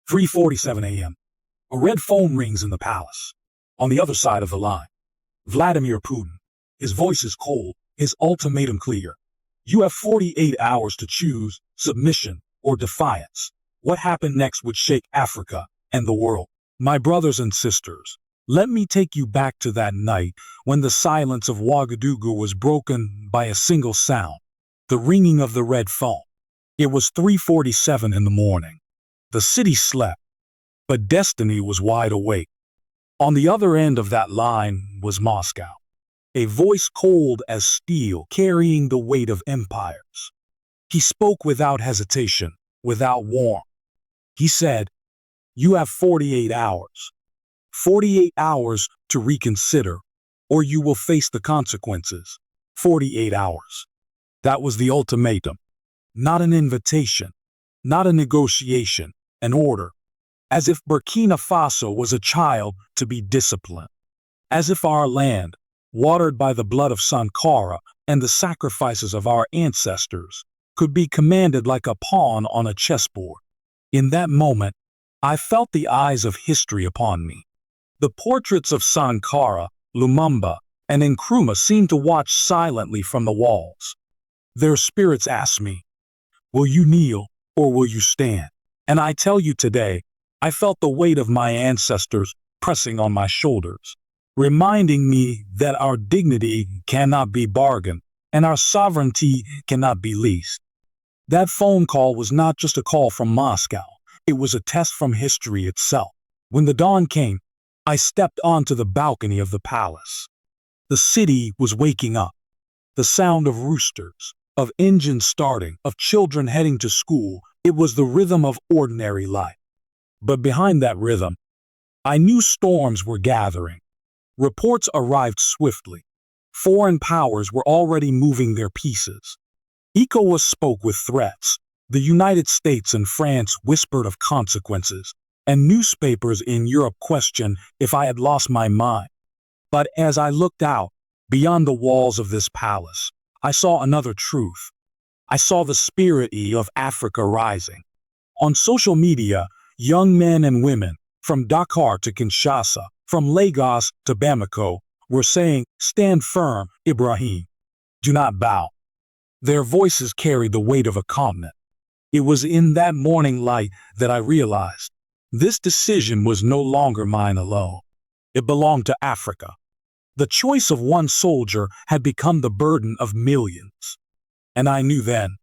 3:47 a.m. A red phone rings in the palace. On the other side of the line, Vladimir Putin. His voice is cold, his ultimatum clear. You have 48 hours to choose submission or defiance. What happened next would shake Africa and the world. My brothers and sisters, let me take you back to that night when the silence of Ouagadougou was broken by a single sound, the ringing of the red phone. It was 3:47 in the morning. The city slept, but destiny was wide awake. On the other end of that line was Moscow, a voice cold as steel carrying the weight of empires. He spoke without hesitation, without warmth. He said, "You have 48 hours. 48 hours to reconsider, or you will face the consequences. 48 hours." That was the ultimatum. Not an invitation, not a negotiation, an order. As if Burkina Faso was a child to be disciplined. As if our land, watered by the blood of Sankara and the sacrifices of our ancestors, could be commanded like a pawn on a chessboard. In that moment, I felt the eyes of history upon me. The portraits of Sankara, Lumumba, and Nkrumah seemed to watch silently from the walls. Their spirits asked me, "Will you kneel or will you stand?" And I tell you today, I felt the weight of my ancestors pressing on my shoulders, reminding me that our dignity cannot be bargained and our sovereignty cannot be leased. That phone call was not just a call from Moscow. It was a test from history itself. When the dawn came, I stepped onto the balcony of the palace. The city was waking up. The sound of roosters, of engines starting, of children heading to school, it was the rhythm of ordinary life. But behind that rhythm, I knew storms were gathering. Reports arrived swiftly. Foreign powers were already moving their pieces. ECOWAS spoke with threats. The United States and France whispered of consequences, and newspapers in Europe questioned if I had lost my mind. But as I looked out, beyond the walls of this palace, I saw another truth. I saw the spirit of Africa rising. On social media, young men and women, from Dakar to Kinshasa, from Lagos to Bamako, were saying, "Stand firm, Ibrahim. Do not bow." Their voices carried the weight of a continent. It was in that morning light that I realized this decision was no longer mine alone. It belonged to Africa. The choice of one soldier had become the burden of millions. And I knew then,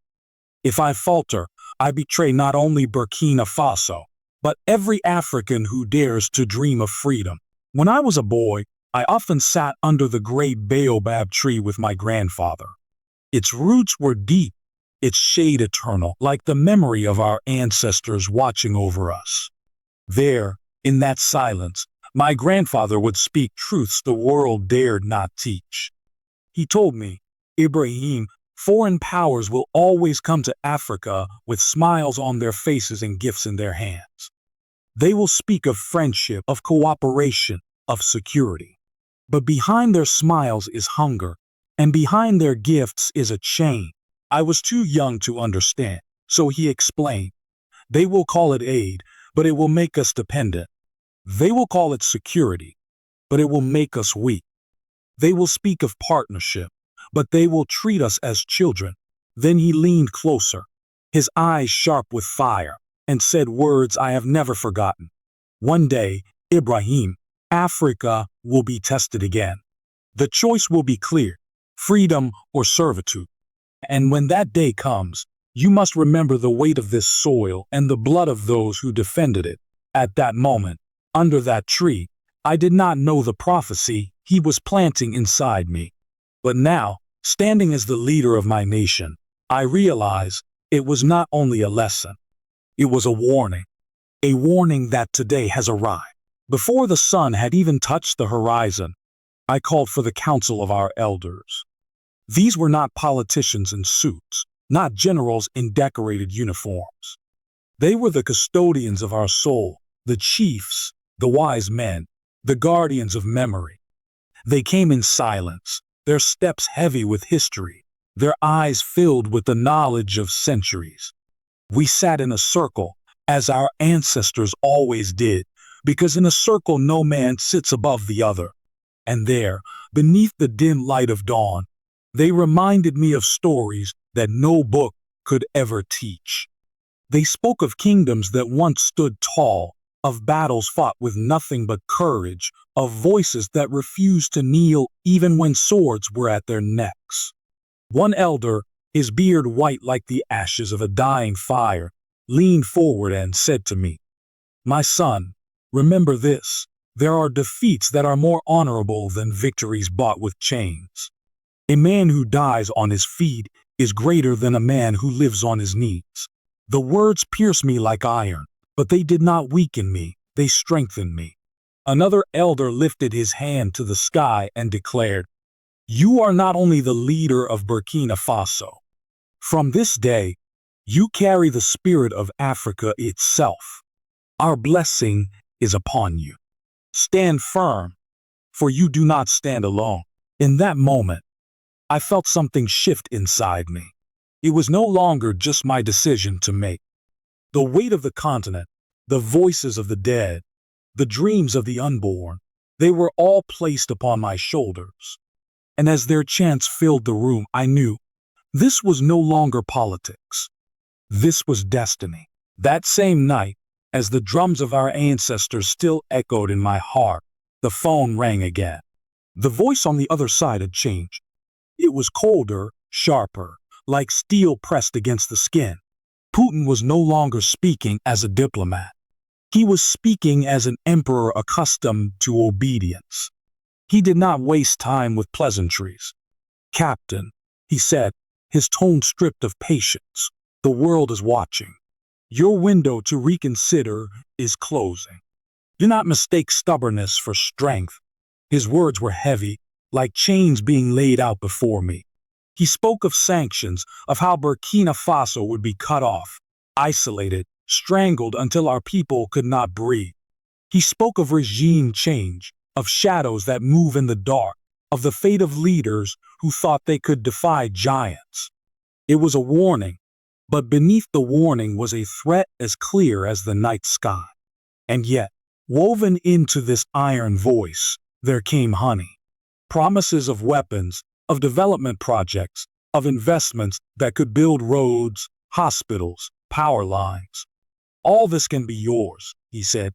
if I falter, I betray not only Burkina Faso, but every African who dares to dream of freedom. When I was a boy, I often sat under the great baobab tree with my grandfather. Its roots were deep, its shade eternal, like the memory of our ancestors watching over us. There, in that silence, my grandfather would speak truths the world dared not teach. He told me, "Ibrahim, foreign powers will always come to Africa with smiles on their faces and gifts in their hands. They will speak of friendship, of cooperation, of security. But behind their smiles is hunger, and behind their gifts is a chain." I was too young to understand, so he explained, "They will call it aid, but it will make us dependent. They will call it security, but it will make us weak. They will speak of partnership, but they will treat us as children." Then he leaned closer, his eyes sharp with fire, and said words I have never forgotten. "One day, Ibrahim, Africa will be tested again. The choice will be clear, freedom or servitude. And when that day comes, you must remember the weight of this soil and the blood of those who defended it." At that moment, under that tree, I did not know the prophecy he was planting inside me. But now, standing as the leader of my nation, I realize it was not only a lesson. It was a warning that today has arrived. Before the sun had even touched the horizon, I called for the council of our elders. These were not politicians in suits, not generals in decorated uniforms. They were the custodians of our soul, the chiefs, the wise men, the guardians of memory. They came in silence, their steps heavy with history, their eyes filled with the knowledge of centuries. We sat in a circle, as our ancestors always did, because in a circle no man sits above the other. And there, beneath the dim light of dawn, they reminded me of stories that no book could ever teach. They spoke of kingdoms that once stood tall, of battles fought with nothing but courage, of voices that refused to kneel even when swords were at their necks. One elder, his beard white like the ashes of a dying fire, leaned forward and said to me, "My son, remember this. There are defeats that are more honorable than victories bought with chains. A man who dies on his feet is greater than a man who lives on his knees." The words pierced me like iron, but they did not weaken me, they strengthened me. Another elder lifted his hand to the sky and declared, "You are not only the leader of Burkina Faso. From this day, you carry the spirit of Africa itself. Our blessing is upon you. Stand firm, for you do not stand alone." In that moment, I felt something shift inside me. It was no longer just my decision to make. The weight of the continent, the voices of the dead, the dreams of the unborn, they were all placed upon my shoulders. And as their chants filled the room, I knew this was no longer politics. This was destiny. That same night, as the drums of our ancestors still echoed in my heart, the phone rang again. The voice on the other side had changed. It was colder, sharper, like steel pressed against the skin. Putin was no longer speaking as a diplomat. He was speaking as an emperor accustomed to obedience. He did not waste time with pleasantries. "Captain," he said, his tone stripped of patience, "the world is watching. Your window to reconsider is closing. Do not mistake stubbornness for strength." His words were heavy, like chains being laid out before me. He spoke of sanctions, of how Burkina Faso would be cut off, isolated, strangled until our people could not breathe. He spoke of regime change, of shadows that move in the dark, of the fate of leaders who thought they could defy giants. It was a warning, but beneath the warning was a threat as clear as the night sky. And yet, woven into this iron voice, there came honey. Promises of weapons, of development projects, of investments that could build roads, hospitals, power lines. "All this can be yours," he said,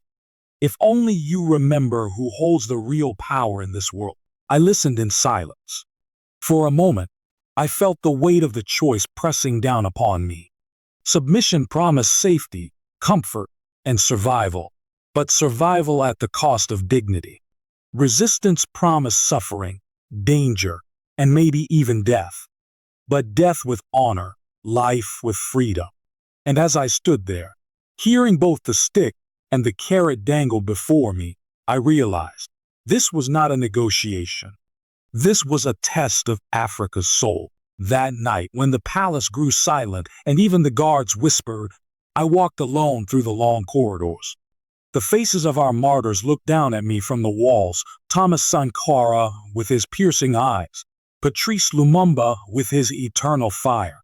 "if only you remember who holds the real power in this world." I listened in silence. For a moment, I felt the weight of the choice pressing down upon me. Submission promised safety, comfort, and survival, but survival at the cost of dignity. Resistance promised suffering, danger, and maybe even death, but death with honor, life with freedom. And as I stood there, hearing both the stick and the carrot dangled before me, I realized this was not a negotiation. This was a test of Africa's soul. That night, when the palace grew silent and even the guards whispered, I walked alone through the long corridors. The faces of our martyrs looked down at me from the walls. Thomas Sankara with his piercing eyes, Patrice Lumumba with his eternal fire.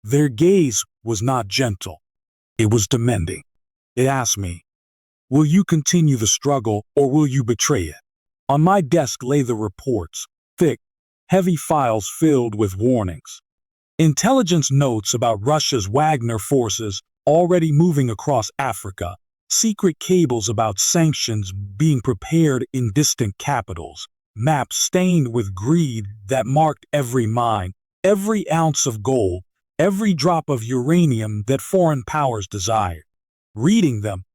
Their gaze was not gentle. It was demanding. It asked me, will you continue the struggle or will you betray it? On my desk lay the reports, thick, heavy files filled with warnings. Intelligence notes about Russia's Wagner forces already moving across Africa, secret cables about sanctions being prepared in distant capitals, maps stained with greed that marked every mine, every ounce of gold, every drop of uranium that foreign powers desired. Reading them,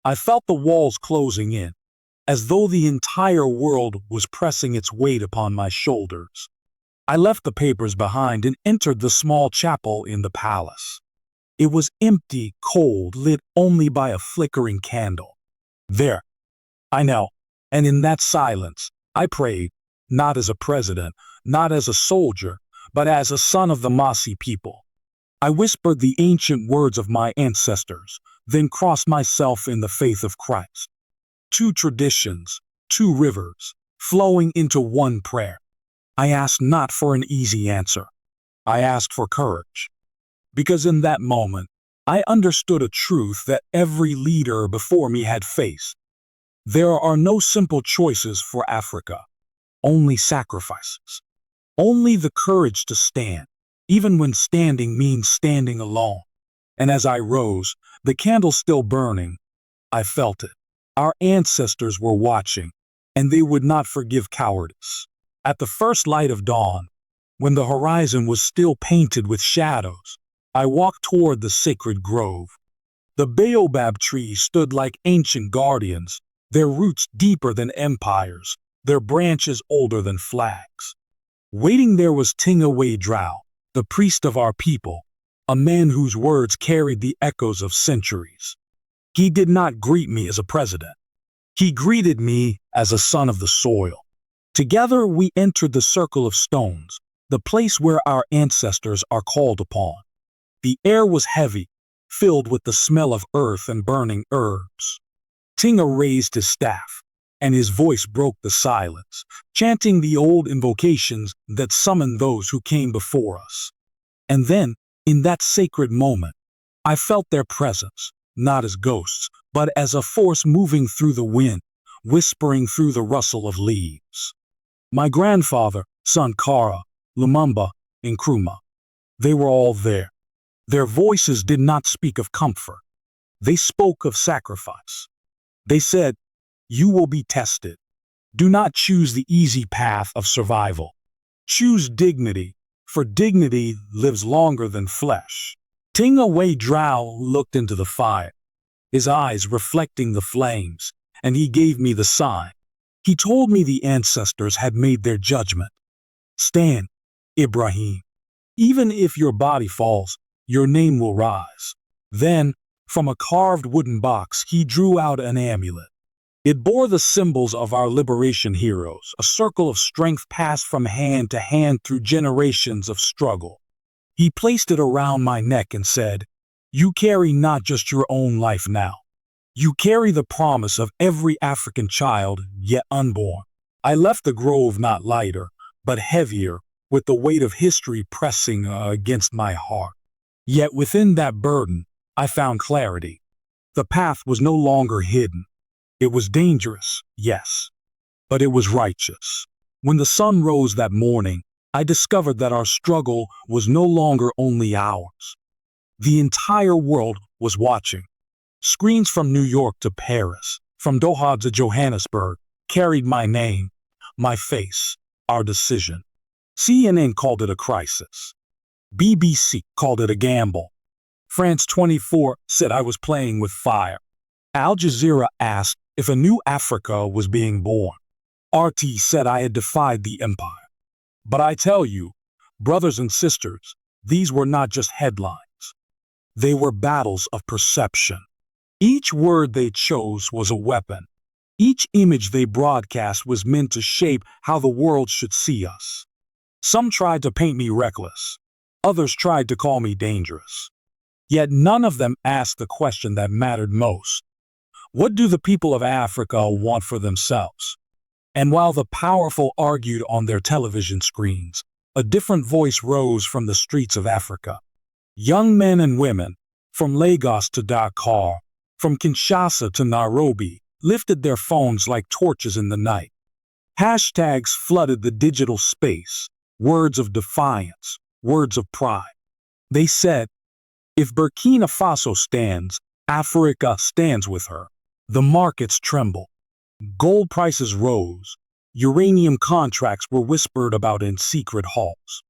I felt the walls closing in, as though the entire world was pressing its weight upon my shoulders. I left the papers behind and entered the small chapel in the palace. It was empty, cold, lit only by a flickering candle. There, I knelt, and in that silence, I prayed, not as a president, not as a soldier, but as a son of the Masi people. I whispered the ancient words of my ancestors, then crossed myself in the faith of Christ. 2 traditions, 2 rivers, flowing into one prayer. I asked not for an easy answer. I asked for courage. Because in that moment, I understood a truth that every leader before me had faced. There are no simple choices for Africa, only sacrifices. Only the courage to stand, even when standing means standing alone. And as I rose, the candle still burning, I felt it. Our ancestors were watching, and they would not forgive cowardice. At the first light of dawn, when the horizon was still painted with shadows, I walked toward the sacred grove. The baobab trees stood like ancient guardians, their roots deeper than empires, their branches older than flags. Waiting there was Traore, the priest of our people, a man whose words carried the echoes of centuries. He did not greet me as a president. He greeted me as a son of the soil. Together we entered the circle of stones, the place where our ancestors are called upon. The air was heavy, filled with the smell of earth and burning herbs. Traore raised his staff, and his voice broke the silence, chanting the old invocations that summoned those who came before us. And then, in that sacred moment, I felt their presence, not as ghosts, but as a force moving through the wind, whispering through the rustle of leaves. My grandfather, Sankara, Lumumba, and Nkrumah, they were all there. Their voices did not speak of comfort. They spoke of sacrifice. They said, "You will be tested. Do not choose the easy path of survival. Choose dignity, for dignity lives longer than flesh." Traore looked into the fire, his eyes reflecting the flames, and he gave me the sign. He told me the ancestors had made their judgment. "Stand, Ibrahim. Even if your body falls, your name will rise." Then, from a carved wooden box, he drew out an amulet. It bore the symbols of our liberation heroes, a circle of strength passed from hand to hand through generations of struggle. He placed it around my neck and said, "You carry not just your own life now. You carry the promise of every African child yet unborn." I left the grove not lighter, but heavier, with the weight of history pressing against my heart. Yet within that burden, I found clarity. The path was no longer hidden. It was dangerous, yes, but it was righteous. When the sun rose that morning, I discovered that our struggle was no longer only ours. The entire world was watching. Screens from New York to Paris, from Doha to Johannesburg, carried my name, my face, our decision. CNN called it a crisis. BBC called it a gamble. France 24 said I was playing with fire. Al Jazeera asked if a new Africa was being born. RT said I had defied the empire. But I tell you, brothers and sisters, these were not just headlines. They were battles of perception. Each word they chose was a weapon. Each image they broadcast was meant to shape how the world should see us. Some tried to paint me reckless. Others tried to call me dangerous. Yet none of them asked the question that mattered most. What do the people of Africa want for themselves? And while the powerful argued on their television screens, a different voice rose from the streets of Africa. Young men and women, from Lagos to Dakar, from Kinshasa to Nairobi, lifted their phones like torches in the night. Hashtags flooded the digital space, words of defiance, words of pride. They said, "If Burkina Faso stands, Africa stands with her." The markets trembled. Gold prices rose. Uranium contracts were whispered about in secret halls.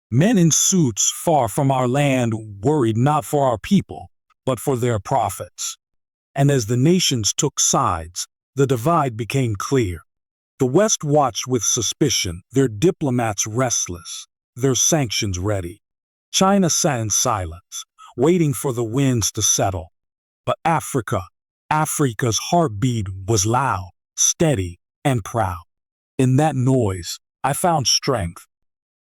Men in suits far from our land worried not for our people, but for their profits. And as the nations took sides, the divide became clear. The West watched with suspicion, their diplomats restless, their sanctions ready. China sat in silence, waiting for the winds to settle. But Africa's heartbeat was loud, steady, and proud. In that noise, I found strength.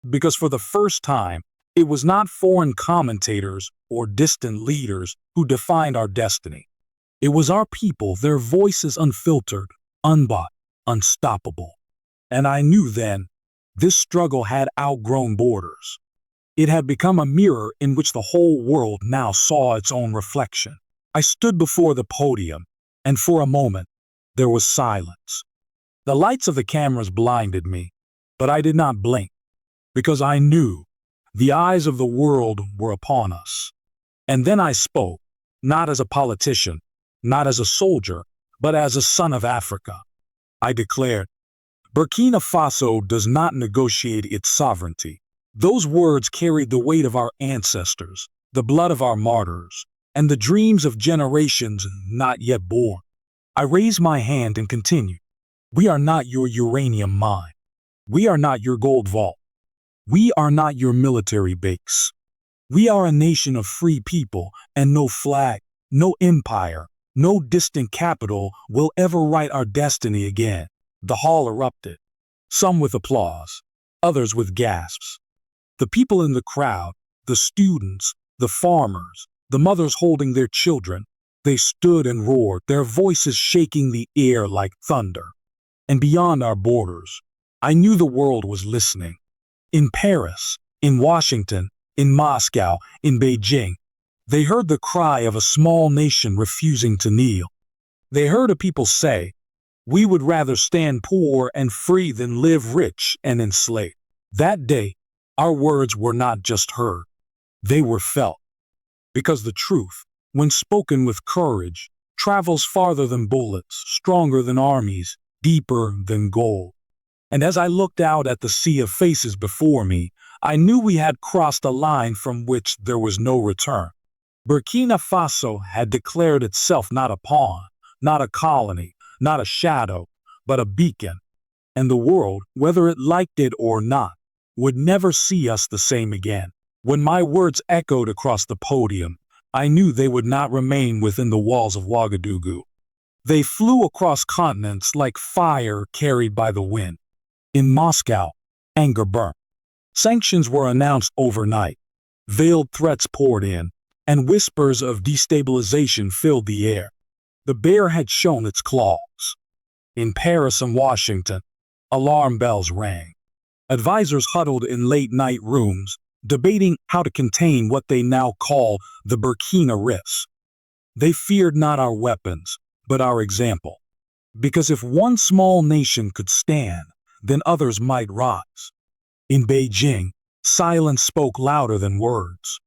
Because for the first time, it was not foreign commentators or distant leaders who defined our destiny. It was our people, their voices unfiltered, unbought, unstoppable. And I knew then, this struggle had outgrown borders. It had become a mirror in which the whole world now saw its own reflection. I stood before the podium, and for a moment, there was silence. The lights of the cameras blinded me, but I did not blink, because I knew the eyes of the world were upon us. And then I spoke, not as a politician, not as a soldier, but as a son of Africa. I declared, Burkina Faso does not negotiate its sovereignty. Those words carried the weight of our ancestors, the blood of our martyrs, and the dreams of generations not yet born. I raised my hand and continued, we are not your uranium mine. We are not your gold vault. We are not your military base. We are a nation of free people, and no flag, no empire, no distant capital will ever write our destiny again. The hall erupted, some with applause, others with gasps. The people in the crowd, the students, the farmers, the mothers holding their children, they stood and roared, their voices shaking the air like thunder. And beyond our borders, I knew the world was listening. In Paris, in Washington, in Moscow, in Beijing, they heard the cry of a small nation refusing to kneel. They heard a people say, we would rather stand poor and free than live rich and enslaved. That day, our words were not just heard, they were felt. Because the truth, when spoken with courage, travels farther than bullets, stronger than armies, deeper than gold. And as I looked out at the sea of faces before me, I knew we had crossed a line from which there was no return. Burkina Faso had declared itself not a pawn, not a colony, not a shadow, but a beacon. And the world, whether it liked it or not, would never see us the same again. When my words echoed across the podium, I knew they would not remain within the walls of Ouagadougou. They flew across continents like fire carried by the wind. In Moscow, anger burned. Sanctions were announced overnight. Veiled threats poured in, and whispers of destabilization filled the air. The bear had shown its claws. In Paris and Washington, alarm bells rang. Advisors huddled in late-night rooms, debating how to contain what they now call the Burkina risk. They feared not our weapons, but our example. Because if one small nation could stand, then others might rise. In Beijing, silence spoke louder than words.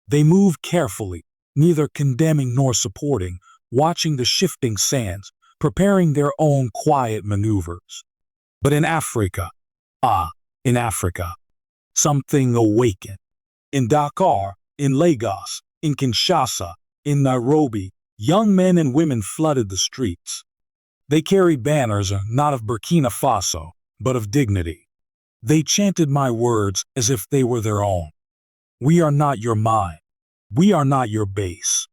They moved carefully, neither condemning nor supporting, watching the shifting sands, preparing their own quiet maneuvers. But in Africa, something awakened. In Dakar, in Lagos, in Kinshasa, in Nairobi, young men and women flooded the streets. They carried banners not of Burkina Faso, but of dignity. They chanted my words as if they were their own. We are not your mine. We are not your base.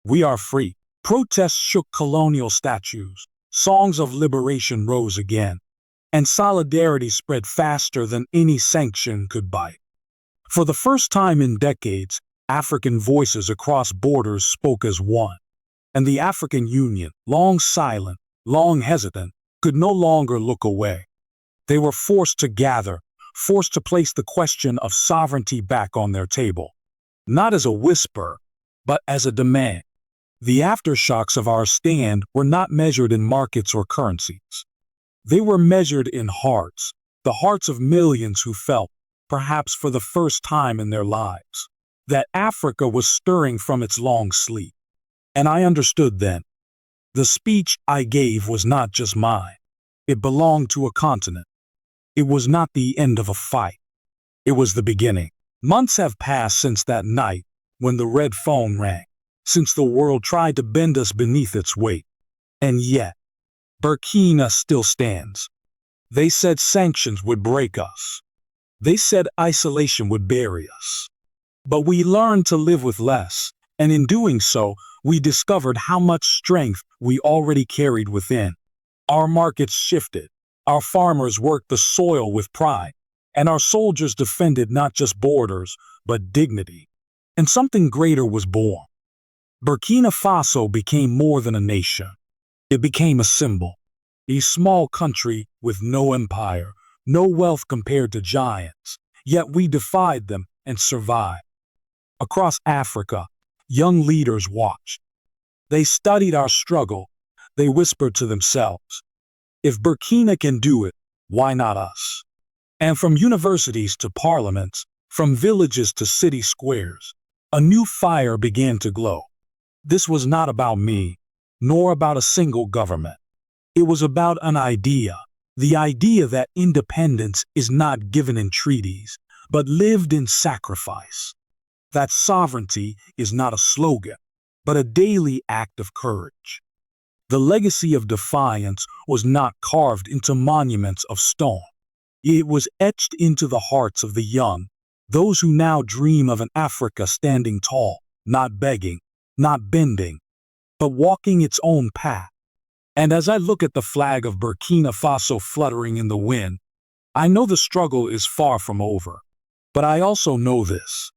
We are free. Protests shook colonial statues. Songs of liberation rose again. And solidarity spread faster than any sanction could bite. For the first time in decades, African voices across borders spoke as one. And the African Union, long silent, long hesitant, could no longer look away. They were forced to gather, forced to place the question of sovereignty back on their table. Not as a whisper, but as a demand. The aftershocks of our stand were not measured in markets or currencies. They were measured in hearts, the hearts of millions who felt, perhaps for the first time in their lives, that Africa was stirring from its long sleep. And I understood then. The speech I gave was not just mine. It belonged to a continent. It was not the end of a fight. It was the beginning. Months have passed since that night when the red phone rang, since the world tried to bend us beneath its weight. And yet, Burkina still stands. They said sanctions would break us. They said isolation would bury us. But we learned to live with less, and in doing so, we discovered how much strength we already carried within. Our markets shifted. Our farmers worked the soil with pride, and our soldiers defended not just borders, but dignity. And something greater was born. Burkina Faso became more than a nation. It became a symbol. A small country with no empire, no wealth compared to giants, yet we defied them and survive. Across Africa, young leaders watched. They studied our struggle. They whispered to themselves, if Burkina can do it, why not us? And from universities to parliaments, from villages to city squares, a new fire began to glow. This was not about me, nor about a single government. It was about an idea, the idea that independence is not given in treaties, but lived in sacrifice. That sovereignty is not a slogan, but a daily act of courage. The legacy of defiance was not carved into monuments of stone. It was etched into the hearts of the young, those who now dream of an Africa standing tall, not begging, not bending, but walking its own path. And as I look at the flag of Burkina Faso fluttering in the wind, I know the struggle is far from over. But I also know this.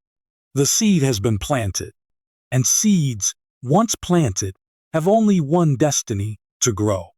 The seed has been planted, and seeds, once planted, have only one destiny: to grow.